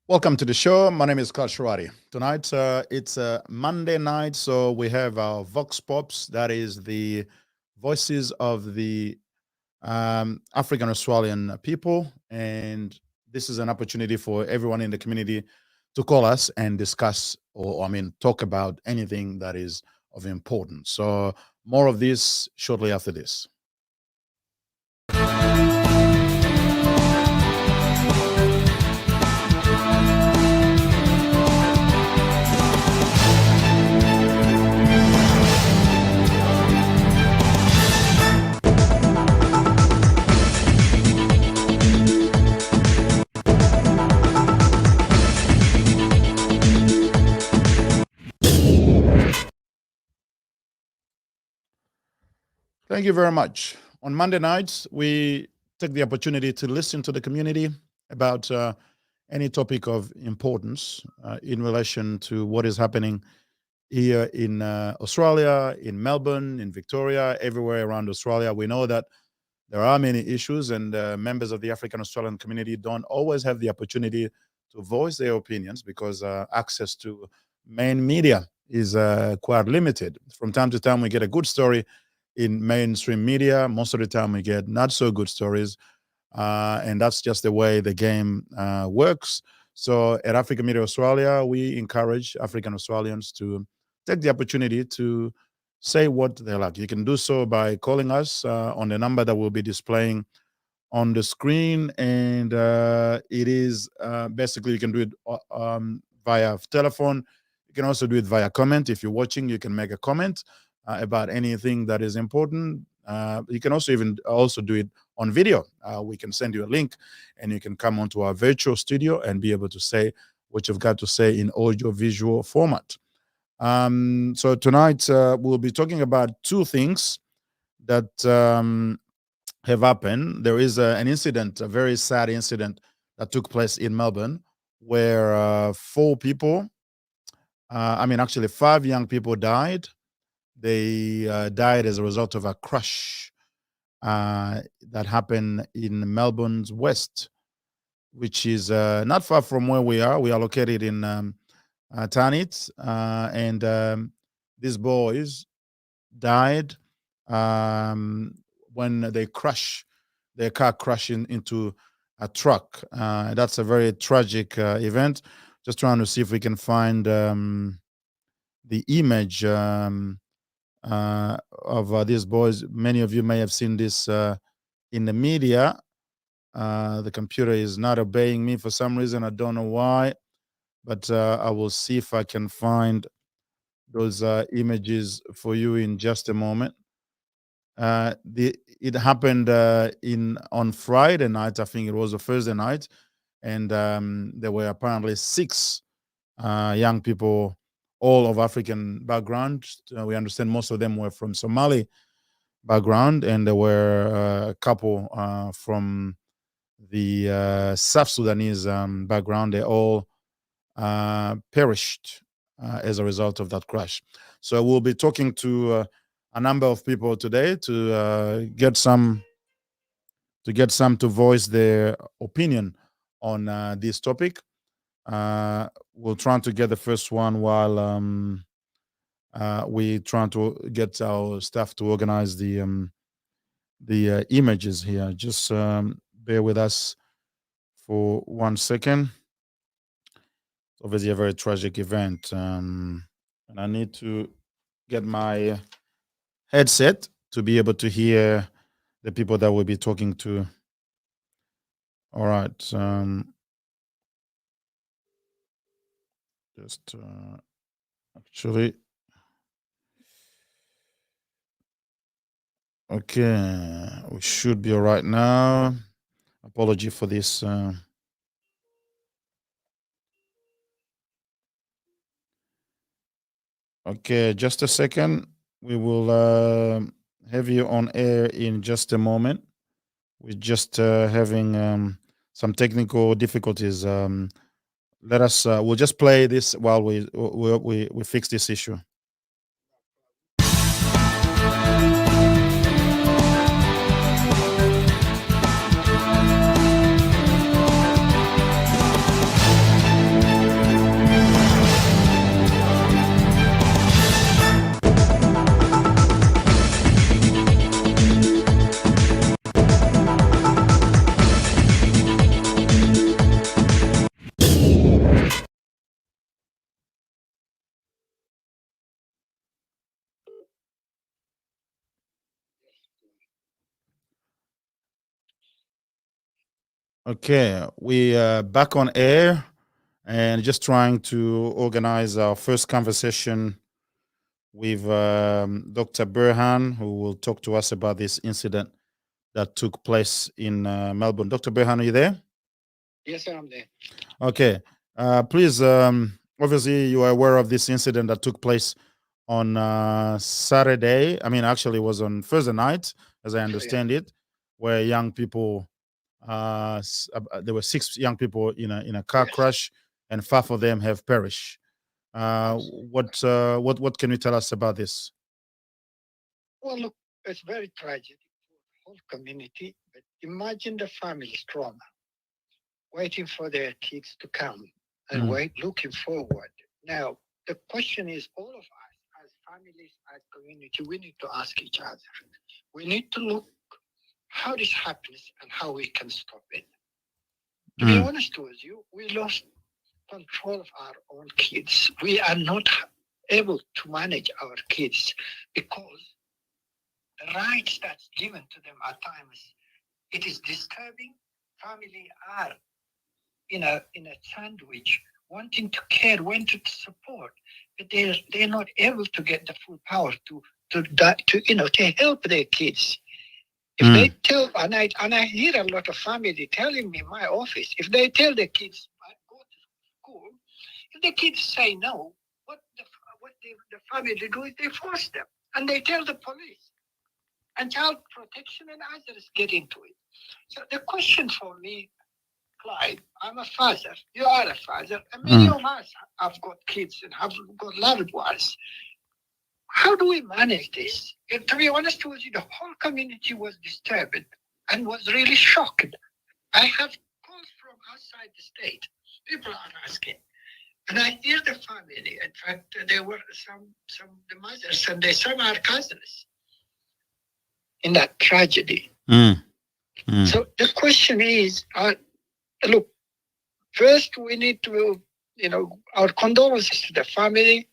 Welcome to the show. My name is Klaus Sharati. Tonight, it's a Monday night, so we have our Vox Pops. That is the voices of the African Australian people. And this is an opportunity for everyone in the community to call us and discuss, talk about anything that is of importance. So, more of this shortly after this. Thank you very much. On Monday nights, we take the opportunity to listen to the community about any topic of importance in relation to what is happening here in Australia, in Melbourne, in Victoria, everywhere around Australia. We know that there are many issues, and members of the African Australian community don't always have the opportunity to voice their opinions because access to main media is quite limited. From time to time, we get a good story in mainstream media. Most of the time, we get not so good stories, and that's just the way the game works. So, at African Media Australia, we encourage African Australians to take the opportunity to say what they like. You can do so by calling us on the number that we'll be displaying on the screen, and it is basically you can do it via telephone. You can also do it via comment. If you're watching, you can make a comment about anything that is important. You can also do it on video. We can send you a link, and you can come onto our virtual studio and be able to say what you've got to say in audio visual format. So tonight we'll be talking about two things that have happened. There is an incident, a very sad incident that took place in Melbourne, where five young people died. They died as a result of a crash that happened in Melbourne's west, which is not far from where we are. We are located in Tanit, and these boys died when their car crashed into a truck. That's a very tragic event. Just trying to see if we can find the image of these boys. Many of you may have seen this in the media. The computer is not obeying me for some reason. I don't know why, but I will see if I can find those images for you in just a moment. It happened on Friday night. I think it was a Thursday night, and there were apparently six young people, all of African background. We understand most of them were from Somali background, and there were a couple from the South Sudanese background. They all perished as a result of that crash. So we'll be talking to a number of people today to get some to voice their opinion on this topic. We'll try to get the first one while we try to get our staff to organize the images here. Just bear with us for 1 second. It's obviously a very tragic event, and I need to get my headset to be able to hear the people that we'll be talking to. All right. Just actually. Okay, we should be all right now. Apology for this. Okay, just a second. We will have you on air in just a moment. We're just having some technical difficulties. Let us. We'll just play this while we fix this issue. Okay, we are back on air and just trying to organize our first conversation with Dr. Burhan, who will talk to us about this incident that took place in Melbourne. Dr. Burhan, are you there? Yes, I'm there. Okay. Please, obviously, you are aware of this incident that took place on Saturday. I mean, actually, it was on Thursday night, as I Yeah. understand it, where young people, there were 6 young people in a car Yes. crash, and 5 of them have perished. Absolutely. What can you tell us about this? Well, look, it's very tragic for the whole community, but imagine the family's trauma, waiting for their kids to come and Mm, looking forward. Now, the question is all of us as families, as community, we need to ask each other. We need to look how this happens and how we can stop it. To be mm, honest with you, we lost control of our own kids. We are not able to manage our kids because the rights that's given to them at times, it is disturbing. Family are in a sandwich, wanting to care, wanting to support, but they're not able to get the full power to help their kids. If they mm, tell, and I hear a lot of family telling me in my office, if they tell their kids go to school, if the kids say no, what the family do is they force them and they tell the police, and child protection and others get into it. So the question for me, Clyde, I'm a father, you are a father, and many mm. of us have got kids and have got loved ones. How do we manage this? To be honest with you, the whole community was disturbed and was really shocked. I have calls from outside the state. People are asking. And I hear the family. In fact, there were some the mothers and some are cousins in that tragedy. Mm, mm. So the question is, look, first we need to, our condolences to the family,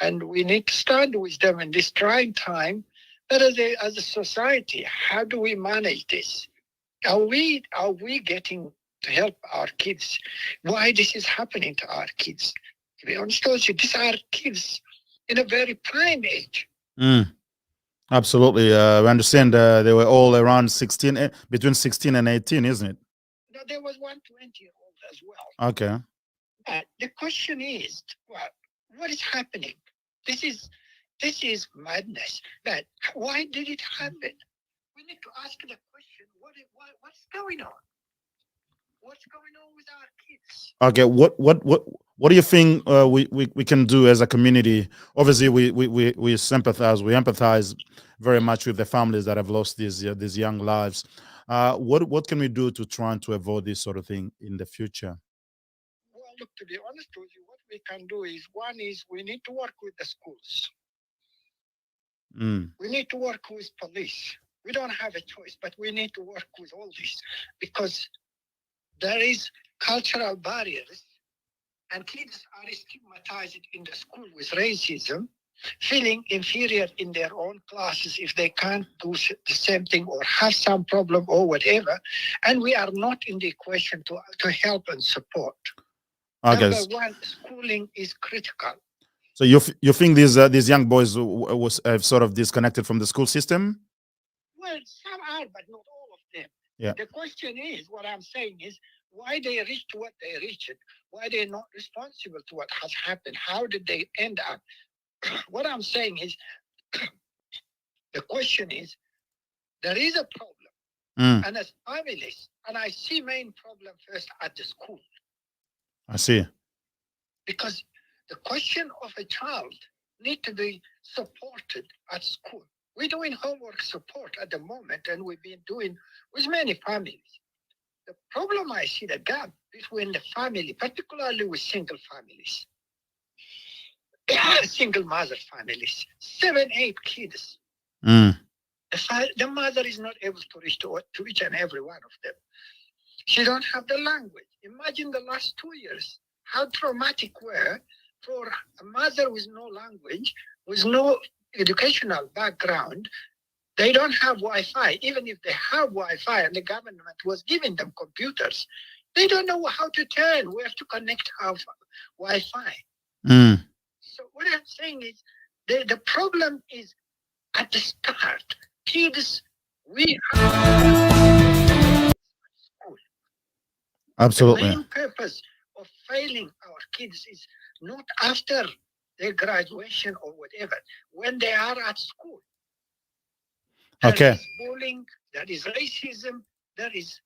and we need to stand with them in this trying time. But as a society, how do we manage this? Are we getting to help our kids? Why this is happening to our kids? To be honest with you, these are kids in a very prime age. Mm. Absolutely. I understand they were all around 16, between 16 and 18, isn't it? Now, there was one 20-year-old as well. Okay. But the question is, well, what is happening? This is this is madness. But why did it happen? We need to ask the question: what's going on? What's going on with our kids? Okay. What do you think we can do as a community? Obviously, we sympathize, we empathize very much with the families that have lost these young lives. What can we do to try and to avoid this sort of thing in the future? Well, look, to be honest with you, what we can do is one is we need to work with the schools. Mm, We need to work with police. We don't have a choice, but we need to work with all this because there is cultural barriers and kids are stigmatized in the school with racism, feeling inferior in their own classes if they can't do the same thing or have some problem or whatever. And we are not in the equation to help and support. okay. Number one, schooling is critical. So you think these young boys was have sort of disconnected from the school system? Well, some are, but not all of them. Yeah. The question is, what I'm saying is, why they reached what they reached, why they're not responsible to what has happened, how did they end up? What I'm saying is, the question is, there is a problem, Mm, and as families, and I see main problem first at the school, I see. because the question of a child need to be supported at school. We're doing homework support at the moment, and we've been doing with many families. The problem I see the gap between the family, particularly with single families, single mother families, 7, 8 kids. Mm, The mother is not able to reach to each and every one of them. She don't have the language. Imagine the last 2 years, how traumatic were for a mother with no language, with no educational background, They don't have Wi-Fi. Even if they have Wi-Fi and the government was giving them computers, they don't know how to turn, where to connect our Wi-Fi. So what I'm saying is the problem is at the start. Kids, we are school. Absolutely. The main purpose of failing our kids is not after their graduation or whatever, when they are at school. There is bullying, there is racism, there is,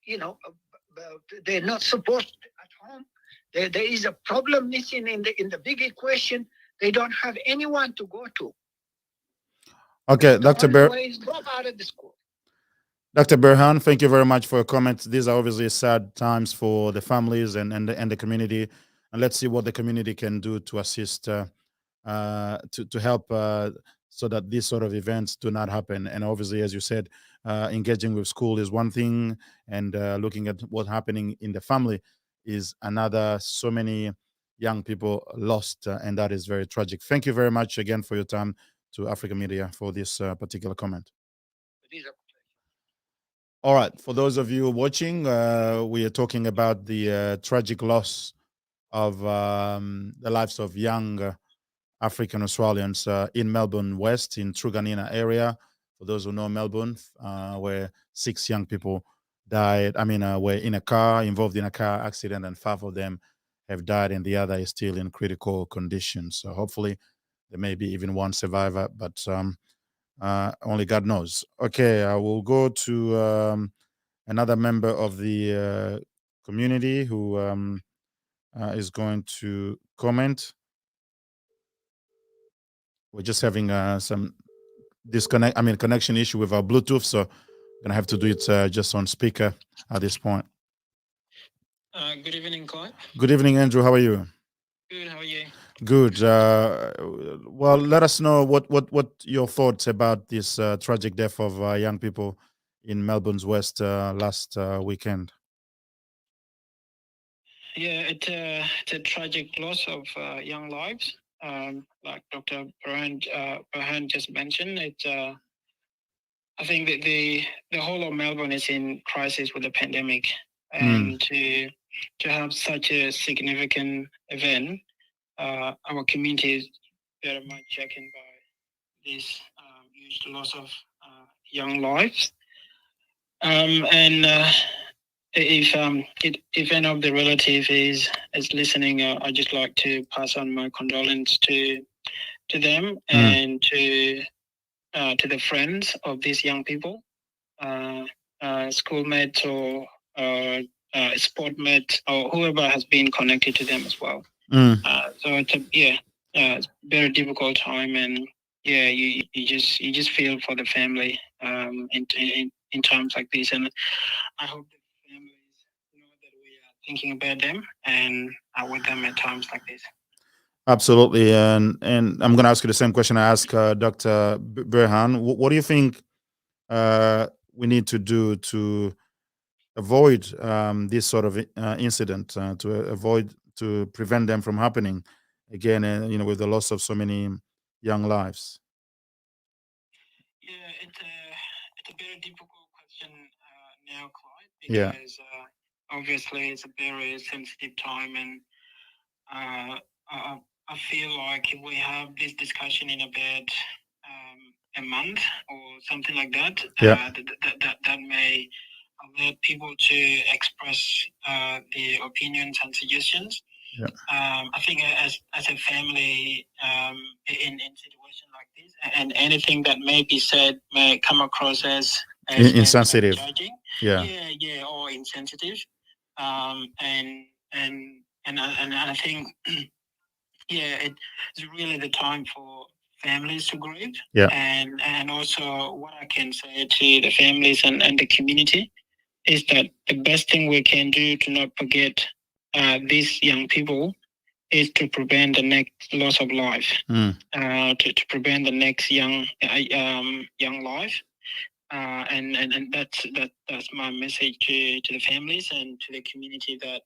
they're not supported at home. There is a problem missing in the big equation. They don't have anyone to go to. Okay, Dr. Bear. Drop out of the school. Dr. Berhan, thank you very much for your comments. These are obviously sad times for the families and the community. And let's see what the community can do to assist, to help so that these sort of events do not happen. And obviously, as you said, engaging with school is one thing, and looking at what's happening in the family is another. So many young people lost, and that is very tragic. Thank you very much again for your time to Africa Media for this particular comment. All right. For those of you watching, we are talking about the tragic loss of the lives of young African Australians in Melbourne West, in Truganina area. For those who know Melbourne, where 6 young people died. Were in a car, involved in a car accident, and 5 of them have died, and the other is still in critical condition. So hopefully, there may be even one survivor, but only God knows. Okay, I will go to another member of the community who is going to comment. We're just having some connection issue with our Bluetooth, so I'm gonna have to do it just on speaker at this point. Good evening, Clive. Good evening, Andrew. How are you? Good. How are you? Good. Well, let us know what your thoughts about this tragic death of young people in Melbourne's West last weekend. Yeah, it's a tragic loss of young lives. Like Dr. Burhan just mentioned, I think that the whole of Melbourne is in crisis with the pandemic, and to have such a significant event, our community is very much shaken by this huge loss of young lives. And if any of the relative is listening, I'd just like to pass on my condolence to them and to the friends of these young people, schoolmates or sportmates or whoever has been connected to them as well. So it's it's a very difficult time, and you just feel for the family in times like this, and I hope the families know that we are thinking about them and are with them at times like this. Absolutely, and I'm going to ask you the same question I asked Dr. Berhan. What do you think we need to do to avoid this sort of incident, to prevent them from happening again? With the loss of so many young lives. Yeah, it's a very difficult question now, Clyde, because obviously it's a very sensitive time, and I feel like if we have this discussion in about a month or something like that, that may allow people to express their opinions and suggestions. I think as a family, in situation like this, and anything that may be said may come across as insensitive, judging, or insensitive, and I think it's really the time for families to grieve, and also what I can say to the families and the community is that the best thing we can do to not forget these young people is to prevent the next loss of life, to prevent the next young life, and that's my message to the families and to the community, that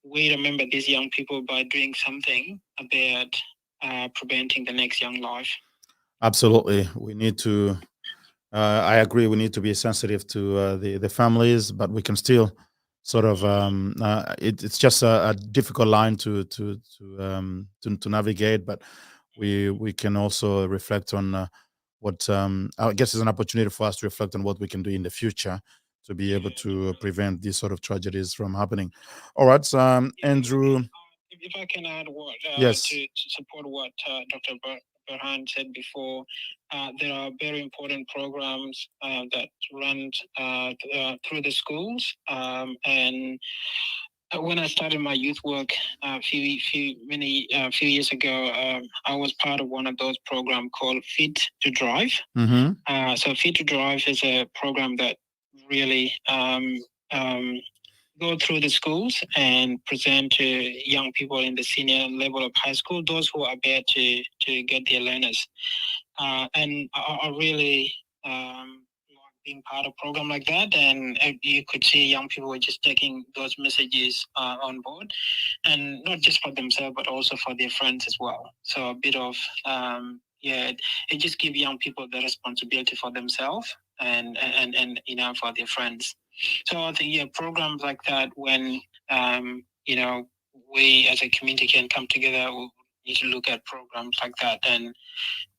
we remember these young people by doing something about preventing the next young life. Absolutely, we need to I agree. We need to be sensitive to the families, but we can still sort of it's just a difficult line to navigate. But we can also reflect on what I guess is an opportunity for us to reflect on what we can do in the future to be able to prevent these sort of tragedies from happening. All right, so, Andrew. If I can add what Yes. to support what Dr. Berhan said before, there are very important programs that run through the schools, and when I started my youth work a few years ago, I was part of one of those programs called Fit to Drive. Mm-hmm. So Fit to Drive is a program that really go through the schools and present to young people in the senior level of high school, those who are there to get their learners. And I really being part of a program like that, and you could see young people were just taking those messages on board, and not just for themselves but also for their friends as well. So a bit of it just gives young people the responsibility for themselves and for their friends. So I think programs like that, when we as a community can come together, we need to look at programs like that. And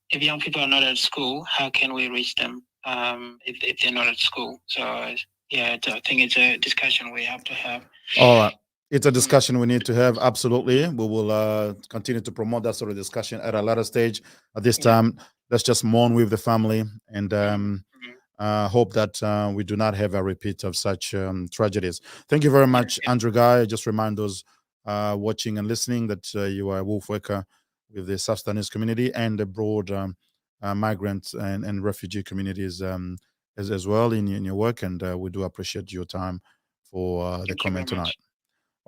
if young people are not at school, how can we reach them if they're not at school? So I think it's a discussion we have to have. All right. It's a discussion we need to have. Absolutely. We will continue to promote that sort of discussion at a later stage. At this time, let's just mourn with the family and hope that we do not have a repeat of such tragedies. Thank you very much, Andrew Guy. Just remind those watching and listening that you are a wolf worker with the South Sudanese community and the broad migrant and refugee communities as well in your work. And we do appreciate your time for the comment tonight.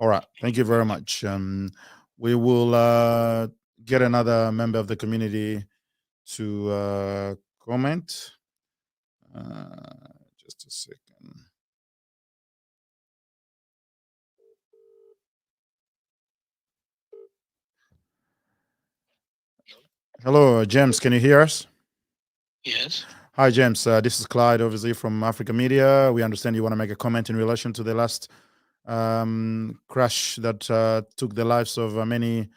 All right. Thank you very much. We will get another member of the community to comment. Just a second. Hello, James. Can you hear us? Yes. Hi, James. This is Clyde, obviously from Africa Media. We understand you want to make a comment in relation to the last crash that took the lives of many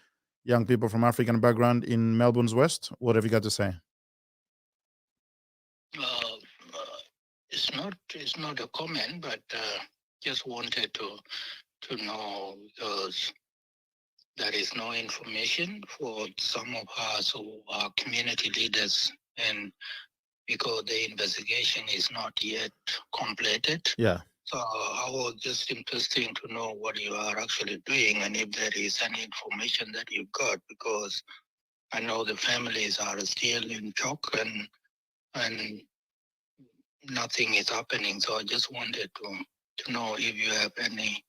young people from African background in Melbourne's West. What have you got to say? It's not a comment, but just wanted to know, because there is no information for some of us who are community leaders, and because the investigation is not yet completed. Yeah. So I was just interested to know what you are actually doing and if there is any information that you've got, because I know the families are still in shock and nothing is happening. So I just wanted to know if you have any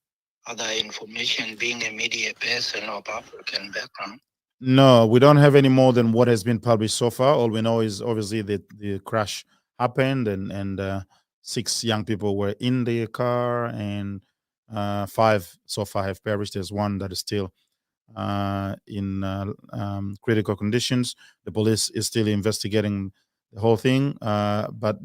other information, being a media person of African background. No, we don't have any more than what has been published so far. All we know is obviously that the crash happened and 6 young people were in the car and 5 so far have perished. There's one that is still in critical conditions. The police is still investigating the whole thing, but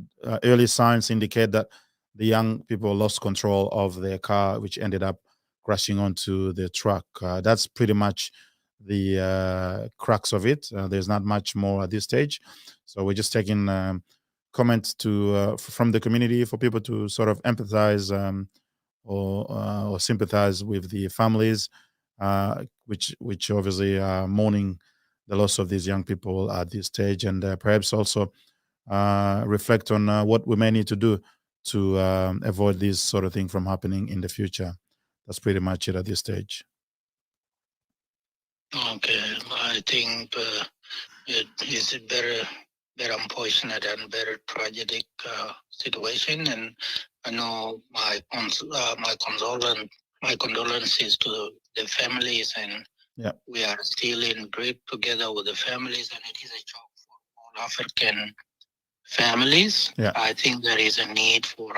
early signs indicate that the young people lost control of their car, which ended up crashing onto the truck. That's pretty much the crux of it. There's not much more at this stage, so we're just taking comments from the community for people to sort of empathize or sympathize with the families, which obviously are mourning the loss of these young people at this stage, and perhaps also reflect on what we may need to do to avoid this sort of thing from happening in the future. That's pretty much it at this stage. Okay, I think it is a very, very unfortunate and very tragic situation, and I know my condolences to the families, and we are still in grief together with the families, and it is a shock for all African families. I think there is a need for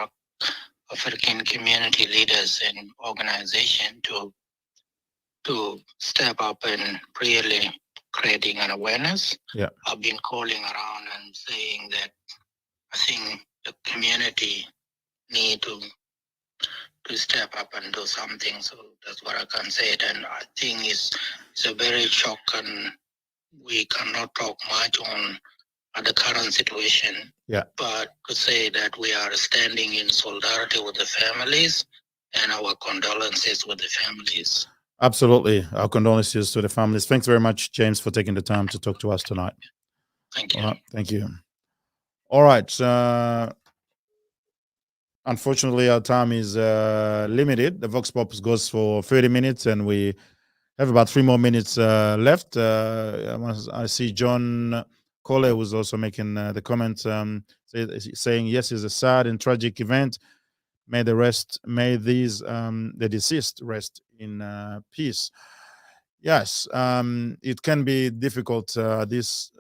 African community leaders and organization to step up and really creating an awareness. I've been calling around and saying that I think the community need to step up and do something. So that's what I can say. And I think it's a very shock, and we cannot talk much on the current situation. Yeah. But to say that we are standing in solidarity with the families, and our condolences with the families. Absolutely. Our condolences to the families. Thanks very much, James, for taking the time to talk to us tonight. Thank you. Thank you. All right. Unfortunately, our time is limited. The Vox Pops goes for 30 minutes, and we have about 3 more minutes left. I see John Cole was also making the comment saying, yes, it's a sad and tragic event. May the deceased rest in peace. Yes, it can be difficult this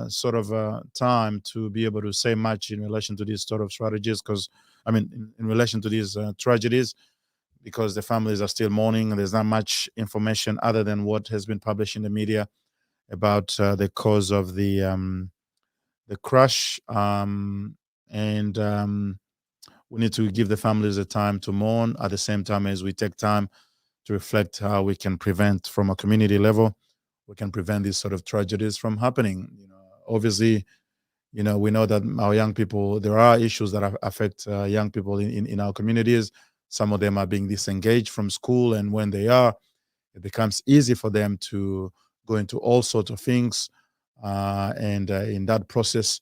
sort of time to be able to say much in relation to these sort of strategies, because in relation to these tragedies, because the families are still mourning and there's not much information other than what has been published in the media about the cause of the crash, and we need to give the families the time to mourn at the same time as we take time to reflect how we can prevent, from a community level, we can prevent these sort of tragedies from happening. Obviously, we know that our young people, there are issues that affect young people in our communities. Some of them are being disengaged from school, and when they are, it becomes easy for them to go into all sorts of things. And in that process,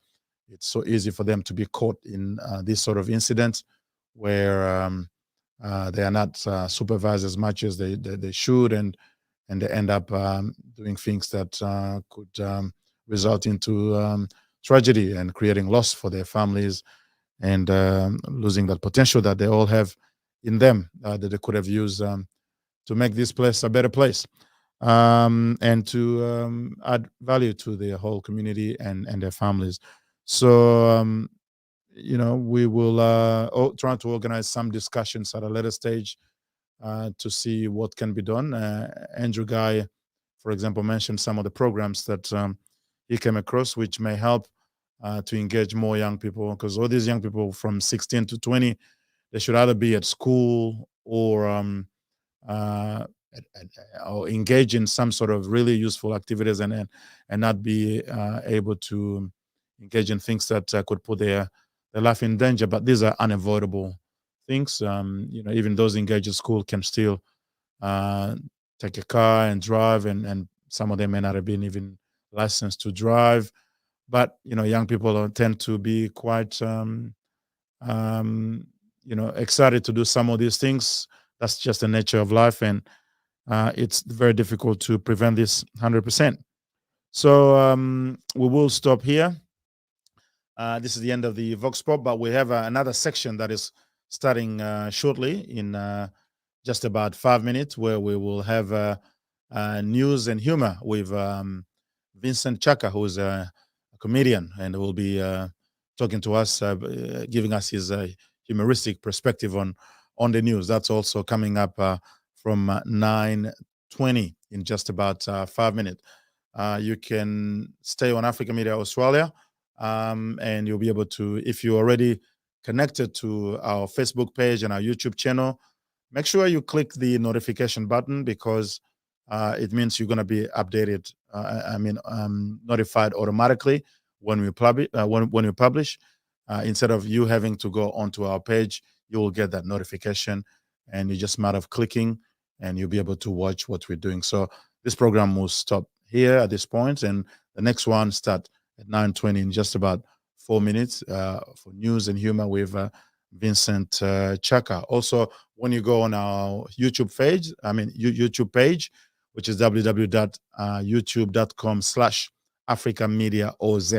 it's so easy for them to be caught in this sort of incidents where they are not supervised as much as they should, and they end up doing things that could result into tragedy and creating loss for their families, and losing that potential that they all have in them, that they could have used to make this place a better place, and to add value to the whole community and their families. So we will try to organize some discussions at a later stage to see what can be done. Andrew Guy, for example, mentioned some of the programs that he came across, which may help to engage more young people, because all these young people from 16 to 20, they should either be at school or uh, or engage in some sort of really useful activities, and not be able to engage in things that could put their life in danger. But these are unavoidable things. Even those engaged in school can still take a car and drive, and some of them may not have been even licensed to drive. But young people tend to be quite excited to do some of these things. That's just the nature of life, and it's very difficult to prevent this 100%. So we will stop here. This is the end of the Vox Pop, but we have another section that is starting shortly in just about 5 minutes, where we will have news and humor with Vincent Chaka, who is a comedian, and will be talking to us, giving us his humoristic perspective on the news. That's also coming up from 9:20 in just about 5 minutes. You can stay on Africa Media Australia, and you'll be able to, if you're already connected to our Facebook page and our YouTube channel, make sure you click the notification button, because it means you're going to be updated. Notified automatically when we publish. When we publish, instead of you having to go onto our page, you will get that notification, and you just matter of clicking, and you'll be able to watch what we're doing. So this program will stop here at this point, and the next one start at 9:20 in just about 4 minutes for news and humor with Vincent Chaka. Also, when you go on our YouTube page, which is www.youtube.com/Africa Media OZ.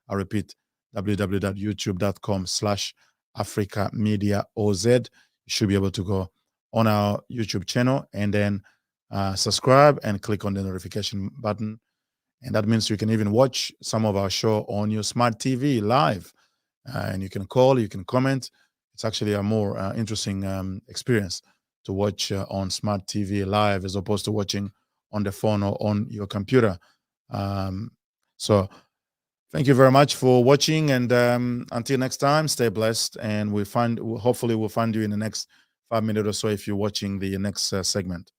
I repeat, www.youtube.com/Africa Media OZ. You should be able to go on our YouTube channel and then subscribe and click on the notification button. And that means you can even watch some of our show on your smart TV live. And you can call, you can comment. It's actually a more interesting experience to watch on smart TV live, as opposed to watching on the phone or on your computer. So Thank you very much for watching, and until next time, stay blessed, and hopefully we'll find you in the next 5 minutes or so if you're watching the next segment.